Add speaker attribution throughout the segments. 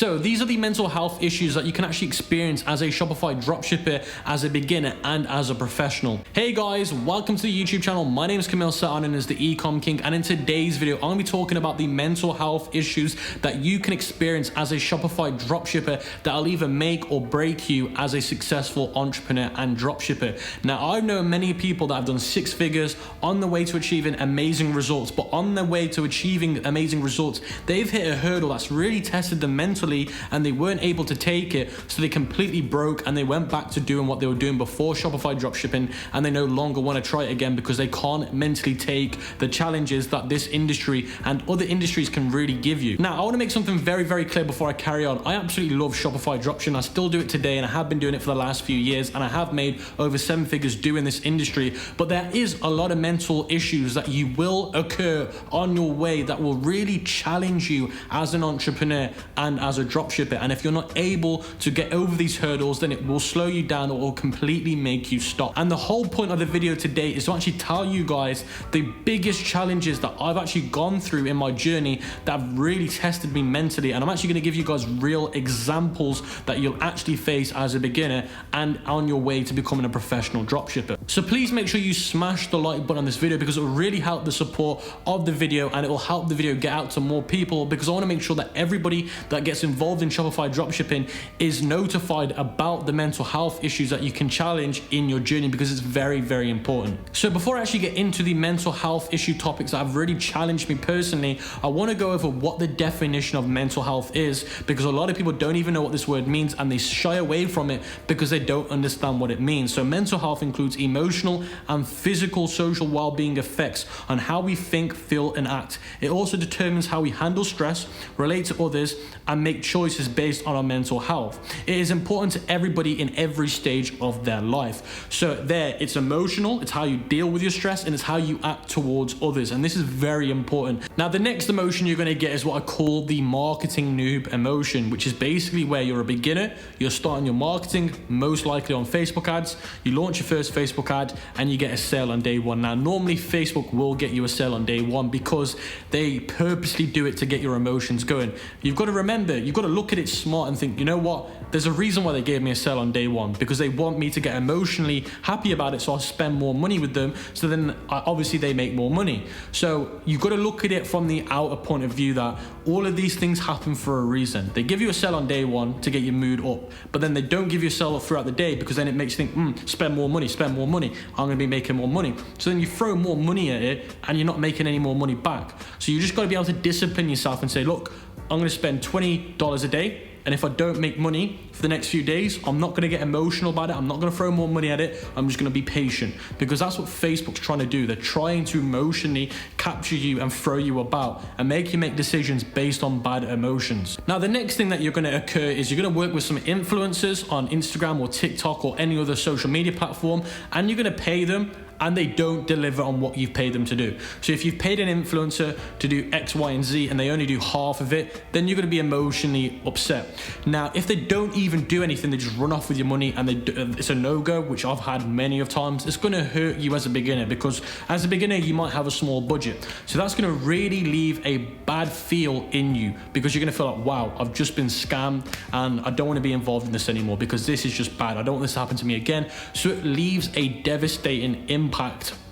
Speaker 1: So these are the mental health issues that you can actually experience as a Shopify dropshipper, as a beginner, and as a professional. Hey guys, welcome to the YouTube channel. My name is Camille Satanen as the ECOM King, and in today's video, I'm going to be talking about the mental health issues that you can experience as a Shopify dropshipper that'll either make or break you as a successful entrepreneur and dropshipper. Now, I've known many people that have done six figures on the way to achieving amazing results, but on their way to achieving amazing results, they've hit a hurdle that's really tested them mentally, and they weren't able to take it, so they completely broke and they went back to doing what they were doing before Shopify dropshipping, and they no longer want to try it again because they can't mentally take the challenges that this industry and other industries can really give you. Now, I want to make something very, very clear before I carry on. I absolutely love Shopify dropshipping. I still do it today, and I have been doing it for the last few years, and I have made over 7 figures doing this industry, but there is a lot of mental issues that you will occur on your way that will really challenge you as an entrepreneur and as a dropshipper. And if you're not able to get over these hurdles, then it will slow you down or will completely make you stop. And the whole point of the video today is to actually tell you guys the biggest challenges that I've actually gone through in my journey that have really tested me mentally. And I'm actually going to give you guys real examples that you'll actually face as a beginner and on your way to becoming a professional dropshipper. So please make sure you smash the like button on this video, because it will really help the support of the video, and it will help the video get out to more people, because I want to make sure that everybody that gets involved in Shopify dropshipping is notified about the mental health issues that you can challenge in your journey, because it's very, very important. So before I actually get into the mental health issue topics that have really challenged me personally, I want to go over what the definition of mental health is, because a lot of people don't even know what this word means, and they shy away from it because they don't understand what it means. So mental health includes emotional and physical social well-being effects on how we think, feel, and act. It also determines how we handle stress, relate to others, and make choices based on our mental health. It is important to everybody in every stage of their life. So there, it's emotional, it's how you deal with your stress, and it's how you act towards others. And this is very important. Now, the next emotion you're going to get is what I call the marketing noob emotion, which is basically where you're a beginner, you're starting your marketing, most likely on Facebook ads. You launch your first Facebook ad and you get a sale on day one. Now, normally Facebook will get you a sale on day one because they purposely do it to get your emotions going. You've got to remember, you've got to look at it smart and think, you know what? There's a reason why they gave me a sale on day one, because they want me to get emotionally happy about it, so I'll spend more money with them, so then obviously they make more money. So you've got to look at it from the outer point of view that all of these things happen for a reason. They give you a sale on day one to get your mood up, but then they don't give you a sale throughout the day, because then it makes you think, spend more money, I'm going to be making more money. So then you throw more money at it and you're not making any more money back. So you just got to be able to discipline yourself and say, look, I'm going to spend $20 a day, and if I don't make money for the next few days, I'm not going to get emotional about it. I'm not going to throw more money at it. I'm just going to be patient, because that's what Facebook's trying to do. They're trying to emotionally capture you and throw you about and make you make decisions based on bad emotions. Now, the next thing that you're going to occur is you're going to work with some influencers on Instagram or TikTok or any other social media platform, and you're going to pay them, and they don't deliver on what you've paid them to do. So if you've paid an influencer to do X, Y, and Z, and they only do half of it, then you're going to be emotionally upset. Now, if they don't even do anything, they just run off with your money, and it's a no-go, which I've had many of times, it's going to hurt you as a beginner, because as a beginner, you might have a small budget. So that's going to really leave a bad feel in you, because you're going to feel like, wow, I've just been scammed, and I don't want to be involved in this anymore, because this is just bad. I don't want this to happen to me again. So it leaves a devastating impact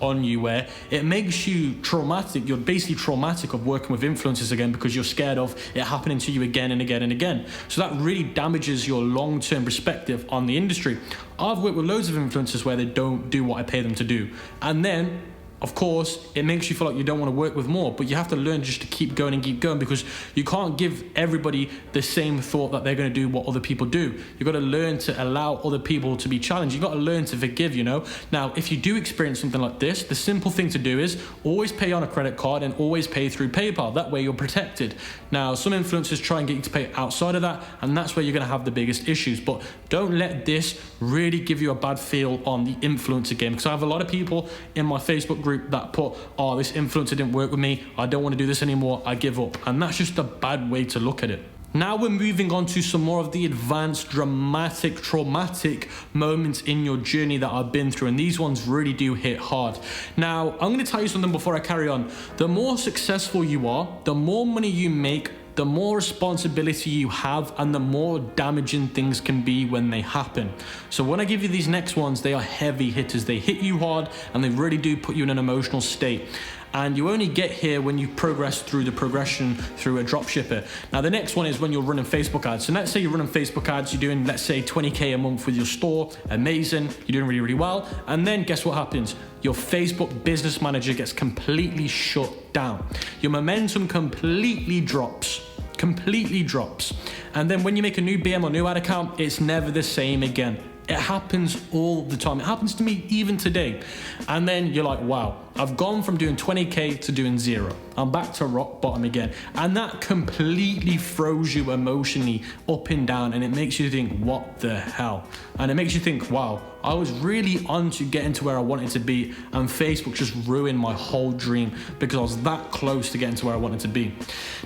Speaker 1: on you, where it makes you traumatic. You're basically traumatic of working with influencers again, because you're scared of it happening to you again and again and again. So that really damages your long-term perspective on the industry. I've worked with loads of influencers where they don't do what I pay them to do, and then of course, it makes you feel like you don't want to work with more, but you have to learn just to keep going and keep going, because you can't give everybody the same thought that they're going to do what other people do. You've got to learn to allow other people to be challenged. You've got to learn to forgive, you know. Now, if you do experience something like this, the simple thing to do is always pay on a credit card and always pay through PayPal. That way you're protected. Now, some influencers try and get you to pay outside of that, and that's where you're going to have the biggest issues. But don't let this really give you a bad feel on the influencer game, because I have a lot of people in my Facebook group that put, oh, this influencer didn't work with me, I don't want to do this anymore, I give up. And that's just a bad way to look at it. Now we're moving on to some more of the advanced, dramatic, traumatic moments in your journey that I've been through, and these ones really do hit hard. Now, I'm going to tell you something before I carry on. The more successful you are, the more money you make, the more responsibility you have and the more damaging things can be when they happen. So when I give you these next ones, they are heavy hitters. They hit you hard and they really do put you in an emotional state. And you only get here when you progress through the progression through a dropshipper. Now, the next one is when you're running Facebook ads. So let's say you're running Facebook ads, you're doing, let's say 20K a month with your store, amazing, you're doing really, really well. And then guess what happens? Your Facebook business manager gets completely shut down. Your momentum completely drops. And then when you make a new BM or new ad account, it's never the same again. It happens all the time. It happens to me even today. And then you're like, wow, I've gone from doing 20K to doing 0. I'm back to rock bottom again. And that completely throws you emotionally up and down, and it makes you think, what the hell? And it makes you think, wow, I was really on to getting to where I wanted to be, and Facebook just ruined my whole dream because I was that close to getting to where I wanted to be.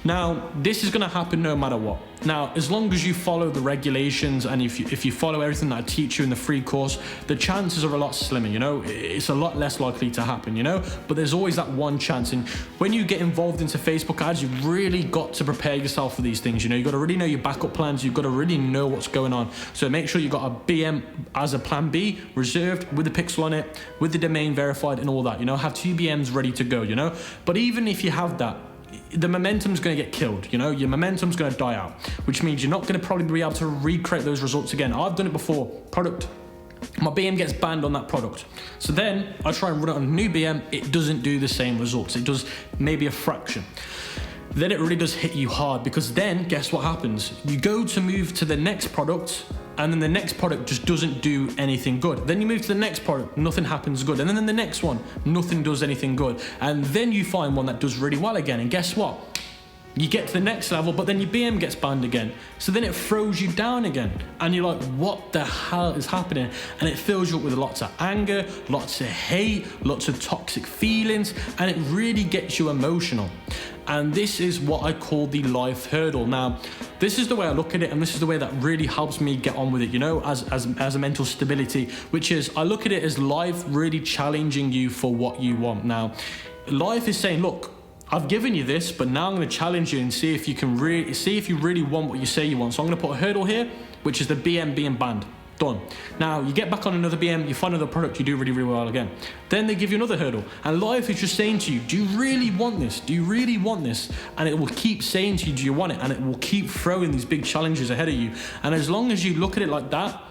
Speaker 1: Now, this is gonna happen no matter what. Now, as long as you follow the regulations and if you follow everything that I teach you in the free course, the chances are a lot slimmer, you know? It's a lot less likely to happen, you know? But there's always that one chance. And when you get involved into Facebook ads, you've really got to prepare yourself for these things, you know? You've got to really know your backup plans. You've got to really know what's going on. So make sure you've got a BM as a plan B, reserved with the pixel on it, with the domain verified and all that, you know? Have 2 BMs ready to go, you know? But even if you have that, the momentum's going to get killed, you know? Your momentum's going to die out, which means you're not going to probably be able to recreate those results again. I've done it before. Product, my BM gets banned on that product. So then I try and run it on a new BM. It doesn't do the same results. It does maybe a fraction. Then it really does hit you hard, because then guess what happens? You go to move to the next product, and then the next product just doesn't do anything good. Then you move to the next product, nothing happens good. And then in the next one, nothing does anything good. And then you find one that does really well again. And guess what? You get to the next level, but then your BM gets banned again. So then it throws you down again. And you're like, what the hell is happening? And it fills you up with lots of anger, lots of hate, lots of toxic feelings, and it really gets you emotional. And this is what I call the life hurdle. Now, this is the way I look at it, and this is the way that really helps me get on with it, you know, as a mental stability, which is I look at it as life really challenging you for what you want. Now, life is saying, look, I've given you this, but now I'm going to challenge you and see if you can really want what you say you want. So I'm going to put a hurdle here, which is the BM being banned. Done. Now you get back on another BM, you find another product, you do really, really well again. Then they give you another hurdle, and life is just saying to you, do you really want this? Do you really want this? And it will keep saying to you, do you want it? And it will keep throwing these big challenges ahead of you. And as long as you look at it like that,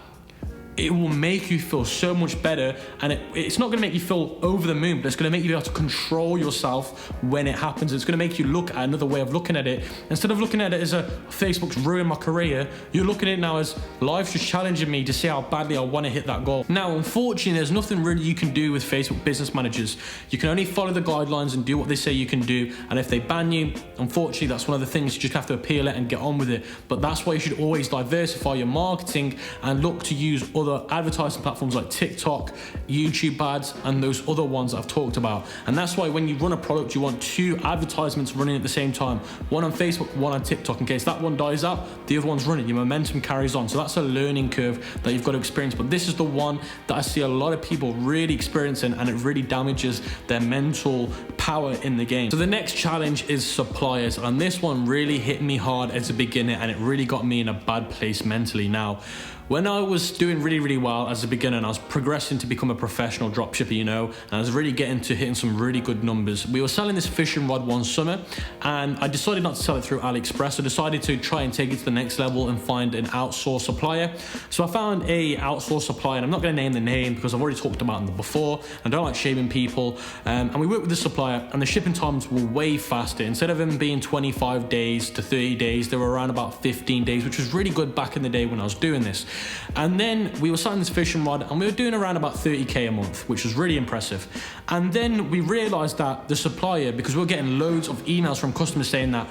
Speaker 1: it will make you feel so much better, and it's not going to make you feel over the moon, but it's going to make you be able to control yourself when it happens. It's going to make you look at another way of looking at it. Instead of looking at it as Facebook's ruined my career, you're looking at it now as life's just challenging me to see how badly I want to hit that goal. Now, unfortunately, there's nothing really you can do with Facebook business managers. You can only follow the guidelines and do what they say you can do, and if they ban you, unfortunately, that's one of the things. You just have to appeal it and get on with it. But that's why you should always diversify your marketing and look to use other advertising platforms like TikTok, YouTube ads, and those other ones that I've talked about. And that's why when you run a product, you want 2 advertisements running at the same time, one on Facebook, one on TikTok. In case that one dies out, the other one's running, your momentum carries on. So that's a learning curve that you've got to experience. But this is the one that I see a lot of people really experiencing, and it really damages their mental power in the game. So the next challenge is suppliers, and this one really hit me hard as a beginner, and it really got me in a bad place mentally. Now, when I was doing really, really well as a beginner, and I was progressing to become a professional dropshipper, you know, and I was really getting to hitting some really good numbers. We were selling this fishing rod one summer, and I decided not to sell it through AliExpress. I decided to try and take it to the next level and find an outsourced supplier. So I found a outsourced supplier, and I'm not going to name the name because I've already talked about them before. I don't like shaming people. And we worked with the supplier, and the shipping times were way faster. Instead of them being 25 days to 30 days, they were around about 15 days, which was really good back in the day when I was doing this. And then we were selling this fishing rod, and we were doing around about 30K a month, which was really impressive. And then we realized that the supplier, because we were getting loads of emails from customers saying that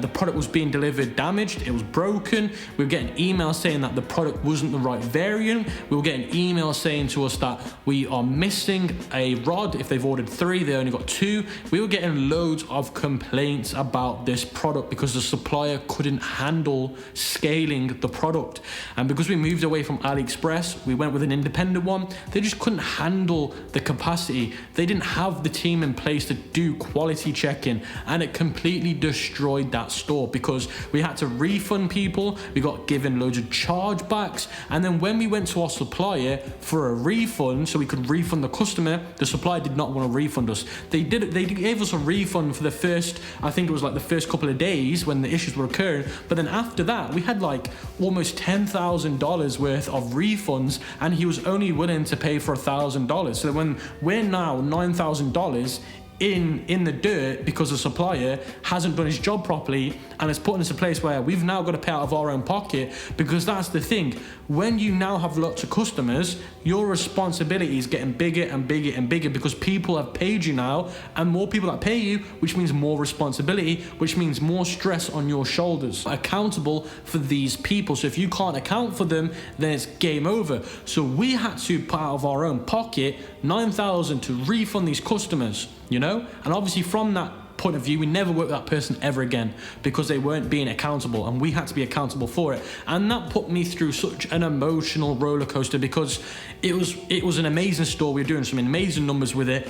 Speaker 1: the product was being delivered damaged, it was broken. We were getting emails saying that the product wasn't the right variant. We were getting emails saying to us that we are missing a rod. If they've ordered 3, they only got 2. We were getting loads of complaints about this product because the supplier couldn't handle scaling the product. And because we moved away from AliExpress, we went with an independent one. They just couldn't handle the capacity. They didn't have the team in place to do quality checking, and it completely destroyed destroyed that store because we had to refund people. We got given loads of chargebacks. And then when we went to our supplier for a refund, so we could refund the customer, the supplier did not want to refund us. They gave us a refund for the first, I think it was like the first couple of days when the issues were occurring. But then after that, we had like almost $10,000 worth of refunds, and he was only willing to pay for $1,000. So when we're now $9,000 in the dirt because the supplier hasn't done his job properly, and it's putting us in a place where we've now got to pay out of our own pocket. Because that's the thing, when you now have lots of customers, your responsibility is getting bigger and bigger and bigger because people have paid you now, and more people that pay you, which means more responsibility, which means more stress on your shoulders. Accountable for these people. So if you can't account for them, then it's game over. So we had to put out of our own pocket $9,000 to refund these customers, you know? And obviously from that point of view, we never worked with that person ever again because they weren't being accountable, and we had to be accountable for it. And that put me through such an emotional roller coaster because it was an amazing store. We were doing some amazing numbers with it.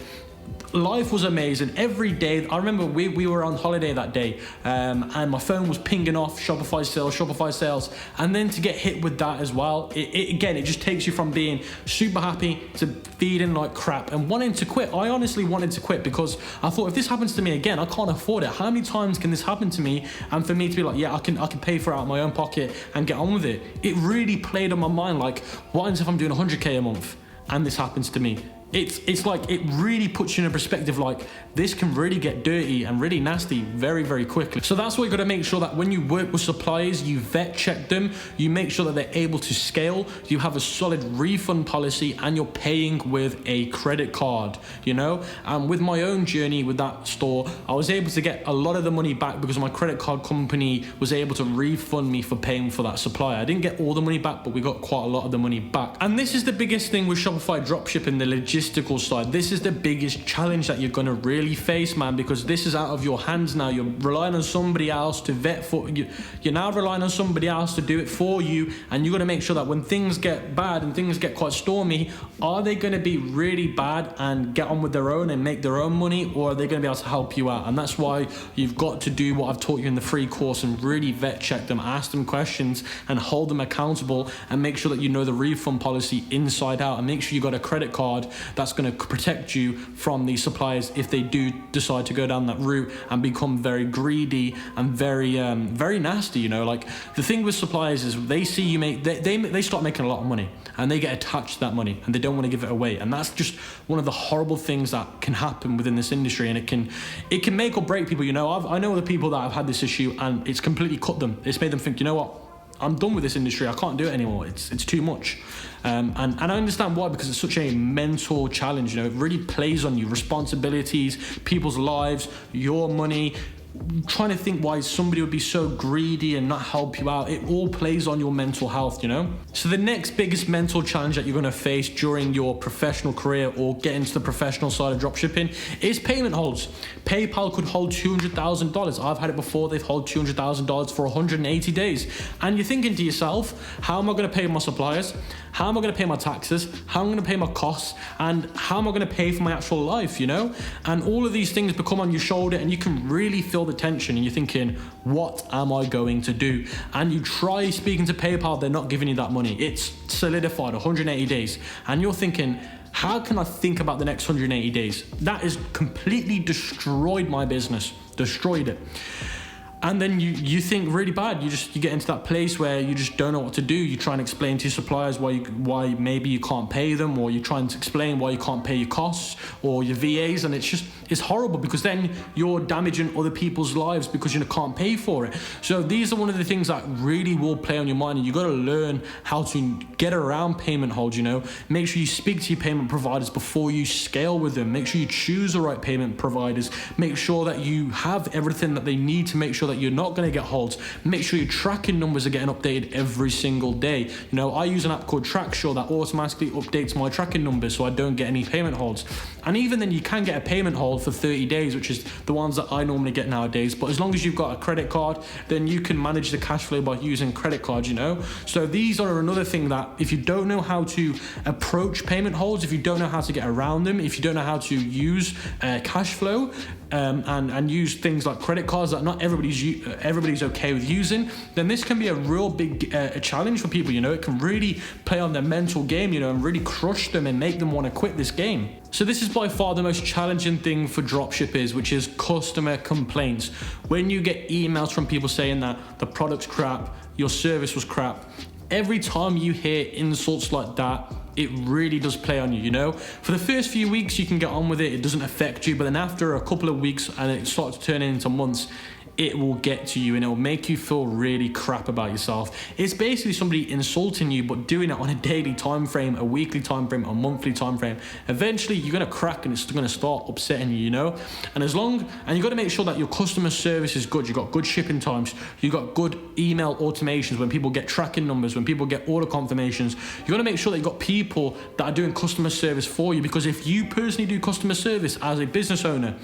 Speaker 1: Life was amazing every day. I remember we were on holiday that day, and my phone was pinging off Shopify sales, and then to get hit with that as well, it just takes you from being super happy to feeling like crap and wanting to quit. I honestly wanted to quit because I thought, if this happens to me again, I can't afford it. How many times can this happen to me? And for me to be like, yeah, I can pay for it out of my own pocket and get on with it. It really played on my mind, like, what happens if I'm doing 100k a month and this happens to me? It's like, it really puts you in a perspective, like, this can really get dirty and really nasty very, very quickly. So that's why you got to make sure that when you work with suppliers, you vet check them, you make sure that they're able to scale, you have a solid refund policy, and you're paying with a credit card, you know? And with my own journey with that store, I was able to get a lot of the money back because my credit card company was able to refund me for paying for that supplier. I didn't get all the money back, but we got quite a lot of the money back. And this is the biggest thing with Shopify dropshipping, the logistics side. This is the biggest challenge that you're going to really face, man, because this is out of your hands now. You're relying on somebody else to vet for you. You're now relying on somebody else to do it for you, and you got to make sure that when things get bad and things get quite stormy, are they going to be really bad and get on with their own and make their own money, or are they going to be able to help you out? And that's why you've got to do what I've taught you in the free course and really vet check them, ask them questions, and hold them accountable, and make sure that you know the refund policy inside out, and make sure you got a credit card that's going to protect you from these suppliers if they do decide to go down that route and become very greedy and very nasty, you know? Like, the thing with suppliers is they see you make, they start making a lot of money, and they get attached to that money, and they don't want to give it away. And that's just one of the horrible things that can happen within this industry, and it can make or break people, you know? I know other people that have had this issue, and it's completely cut them. It's made them think, you know what, I'm done with this industry. I can't do it anymore. It's too much. And I understand why, because it's such a mental challenge. You know, it really plays on you, responsibilities, people's lives, your money. Trying to think why somebody would be so greedy and not help you out. It all plays on your mental health, you know? So the next biggest mental challenge that you're gonna face during your professional career or get into the professional side of dropshipping is payment holds. PayPal could hold $200,000. I've had it before. They've held $200,000 for 180 days. And you're thinking to yourself, how am I gonna pay my suppliers? How am I gonna pay my taxes? How am I gonna pay my costs? And how am I gonna pay for my actual life, you know? And all of these things become on your shoulder, and you can really feel the tension, and you're thinking, what am I going to do? And you try speaking to PayPal, they're not giving you that money. It's solidified 180 days. And you're thinking, how can I think about the next 180 days? That has completely destroyed my business, destroyed it. And then you think really bad. You get into that place where you just don't know what to do. You try and explain to your suppliers why maybe you can't pay them, or you're trying to explain why you can't pay your costs or your VAs, and it's horrible, because then you're damaging other people's lives because you can't pay for it. So these are one of the things that really will play on your mind, and you got to learn how to get around payment holds, you know. Make sure you speak to your payment providers before you scale with them. Make sure you choose the right payment providers. Make sure that you have everything that they need to make sure that you're not going to get holds. Make sure your tracking numbers are getting updated every single day. You know, I use an app called Tracksure that automatically updates my tracking numbers so I don't get any payment holds. And even then, you can get a payment hold for 30 days, which is the ones that I normally get nowadays. But as long as you've got a credit card, then you can manage the cash flow by using credit cards, you know. So these are another thing that if you don't know how to approach payment holds, if you don't know how to get around them, if you don't know how to use cash flow and use things like credit cards that not everybody's everybody's okay with using, then this can be a real big challenge for people. You know, it can really play on their mental game, you know, and really crush them and make them want to quit this game. So this is by far the most challenging thing for dropshippers, which is customer complaints. When you get emails from people saying that the product's crap, your service was crap, every time you hear insults like that, it really does play on you, you know? For the first few weeks, you can get on with it. It doesn't affect you. But then after a couple of weeks and it starts turning into months, it will get to you and it will make you feel really crap about yourself. It's basically somebody insulting you, but doing it on a daily time frame, a weekly time frame, a monthly time frame. Eventually you're gonna crack and it's gonna start upsetting you, you know? And you gotta make sure that your customer service is good. You got good shipping times, you got good email automations when people get tracking numbers, when people get order confirmations. You gotta make sure that you got people that are doing customer service for you, because if you personally do customer service as a business owner,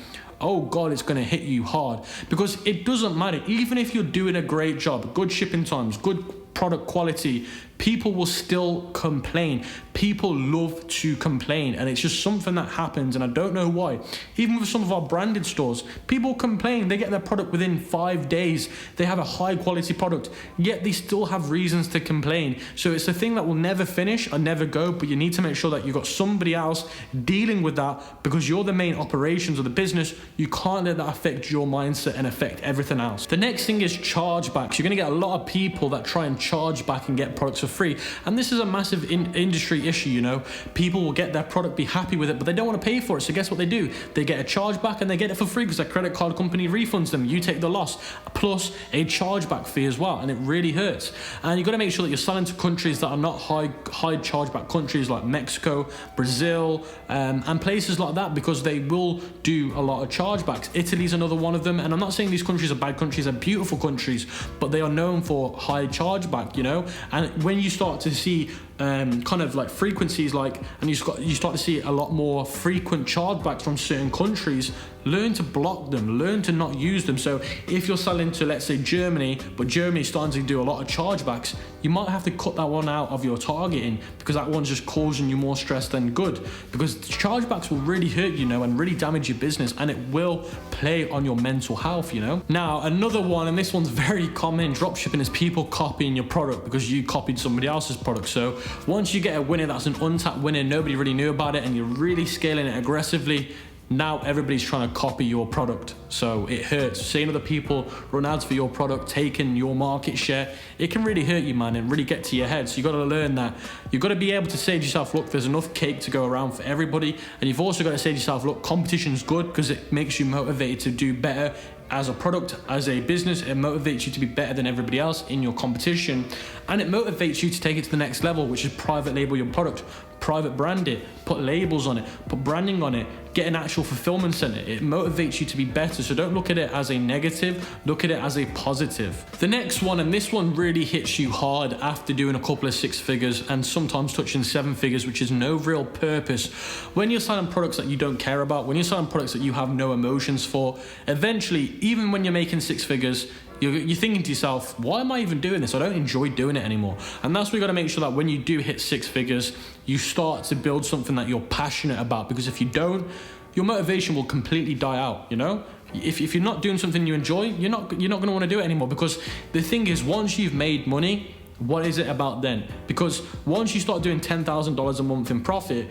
Speaker 1: oh God, it's gonna hit you hard, because it doesn't matter. Even if you're doing a great job, good shipping times, good product quality, people will still complain. People love to complain, and it's just something that happens, and I don't know why. Even with some of our branded stores, people complain. They get their product within 5 days. They have a high quality product, yet they still have reasons to complain. So it's a thing that will never finish or never go, but you need to make sure that you've got somebody else dealing with that, because you're the main operations of the business. You can't let that affect your mindset and affect everything else. The next thing is chargebacks. You're gonna get a lot of people that try and charge back and get products for free, and this is a massive industry issue. You know, people will get their product, be happy with it, but they don't want to pay for it. So guess what they do? They get a chargeback and they get it for free because their credit card company refunds them. You take the loss plus a chargeback fee as well, and it really hurts. And you've got to make sure that you're selling to countries that are not high chargeback countries like Mexico, Brazil, and places like that, because they will do a lot of chargebacks. Italy's another one of them, and I'm not saying these countries are bad countries, they're beautiful countries, but they are known for high chargeback, you know. And when you start to see kind of like frequencies, and you start to see a lot more frequent chargebacks from certain countries, learn to block them, learn to not use them. So if you're selling to, let's say, Germany, but Germany's starting to do a lot of chargebacks, you might have to cut that one out of your targeting, because that one's just causing you more stress than good, because chargebacks will really hurt, you know, and really damage your business, and it will play on your mental health, you know. Now, another one, and this one's very common in dropshipping, is people copying your product because you copied somebody else's product. So once you get a winner that's an untapped winner, nobody really knew about it, and you're really scaling it aggressively, now everybody's trying to copy your product. So it hurts. Seeing other people run ads for your product, taking your market share, it can really hurt you, man, and really get to your head. So you got to learn that. You've got to be able to say to yourself, look, there's enough cake to go around for everybody. And you've also got to say to yourself, look, competition's good because it makes you motivated to do better as a product, as a business. It motivates you to be better than everybody else in your competition, and it motivates you to take it to the next level, which is private label your product, private brand it, put labels on it, put branding on it, get an actual fulfillment center. It motivates you to be better. So don't look at it as a negative, look at it as a positive. The next one, and this one really hits you hard after doing a couple of 6 figures and sometimes touching 7 figures, which is no real purpose. When you're selling products that you don't care about, when you're selling products that you have no emotions for, eventually, even when you're making 6 figures, you're thinking to yourself, why am I even doing this? I don't enjoy doing it anymore. And that's where you got to make sure that when you do hit 6 figures, you start to build something that you're passionate about, because if you don't, your motivation will completely die out, you know? If you're not doing something you enjoy, you're not going to want to do it anymore, because the thing is, once you've made money, what is it about then? Because once you start doing $10,000 a month in profit,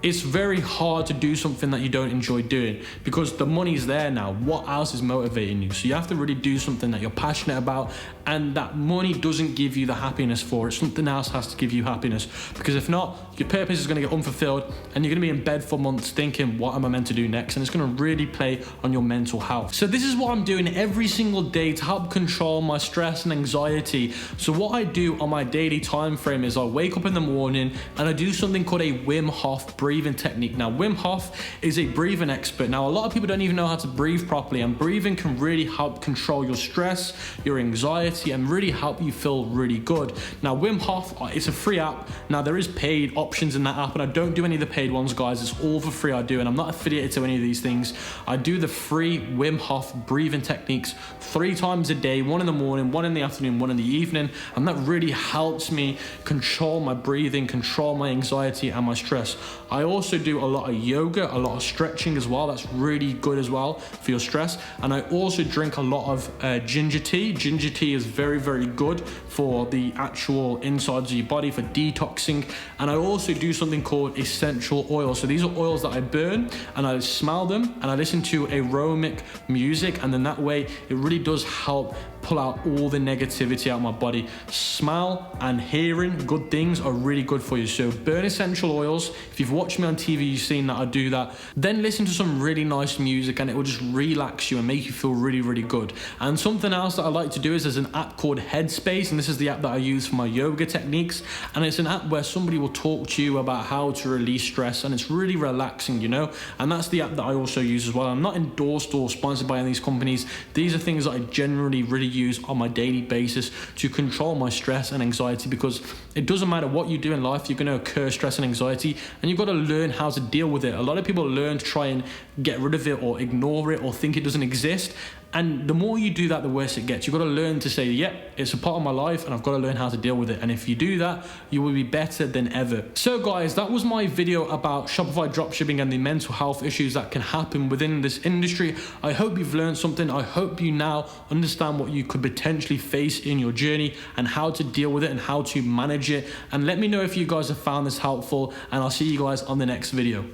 Speaker 1: it's very hard to do something that you don't enjoy doing, because the money's there now. What else is motivating you? So you have to really do something that you're passionate about, and that money doesn't give you the happiness for it. Something else has to give you happiness, because if not, your purpose is going to get unfulfilled, and you're going to be in bed for months thinking, what am I meant to do next? And it's going to really play on your mental health. So this is what I'm doing every single day to help control my stress and anxiety. So what I do on my daily time frame is I wake up in the morning and I do something called a Wim Hof breathing technique. Now, Wim Hof is a breathing expert. Now, a lot of people don't even know how to breathe properly, and breathing can really help control your stress, your anxiety, and really help you feel really good. Now, Wim Hof, it's a free app. Now, there is paid options in that app, and I don't do any of the paid ones, guys. It's all for free I do, and I'm not affiliated to any of these things. I do the free Wim Hof breathing techniques 3 times a day, 1 in the morning, 1 in the afternoon, 1 in the evening, and that really helps me control my breathing, control my anxiety and my stress. I I also do a lot of yoga, a lot of stretching as well. That's really good as well for your stress. And I also drink a lot of ginger tea. Ginger tea is very, very good for the actual insides of your body, for detoxing. And I also do something called essential oils. So these are oils that I burn and I smell them and I listen to aromatic music, and then that way it really does help pull out all the negativity out of my body. Smell and hearing good things are really good for you. So burn essential oils. If you've watched me on TV, you've seen that I do that. Then listen to some really nice music and it will just relax you and make you feel really, really good. And something else that I like to do is there's an app called Headspace, and this is the app that I use for my yoga techniques. And it's an app where somebody will talk to you about how to release stress, and it's really relaxing, you know. And that's the app that I also use as well. I'm not endorsed or sponsored by any of these companies. These are things that I generally really use on my daily basis to control my stress and anxiety, because it doesn't matter what you do in life, you're going to occur stress and anxiety, and you've got to learn how to deal with it. A lot of people learn to try and get rid of it or ignore it or think it doesn't exist. And the more you do that, the worse it gets. You've got to learn to say, yep, it's a part of my life and I've got to learn how to deal with it. And if you do that, you will be better than ever. So guys, that was my video about Shopify dropshipping and the mental health issues that can happen within this industry. I hope you've learned something. I hope you now understand what you could potentially face in your journey and how to deal with it and how to manage it. And let me know if you guys have found this helpful, and I'll see you guys on the next video.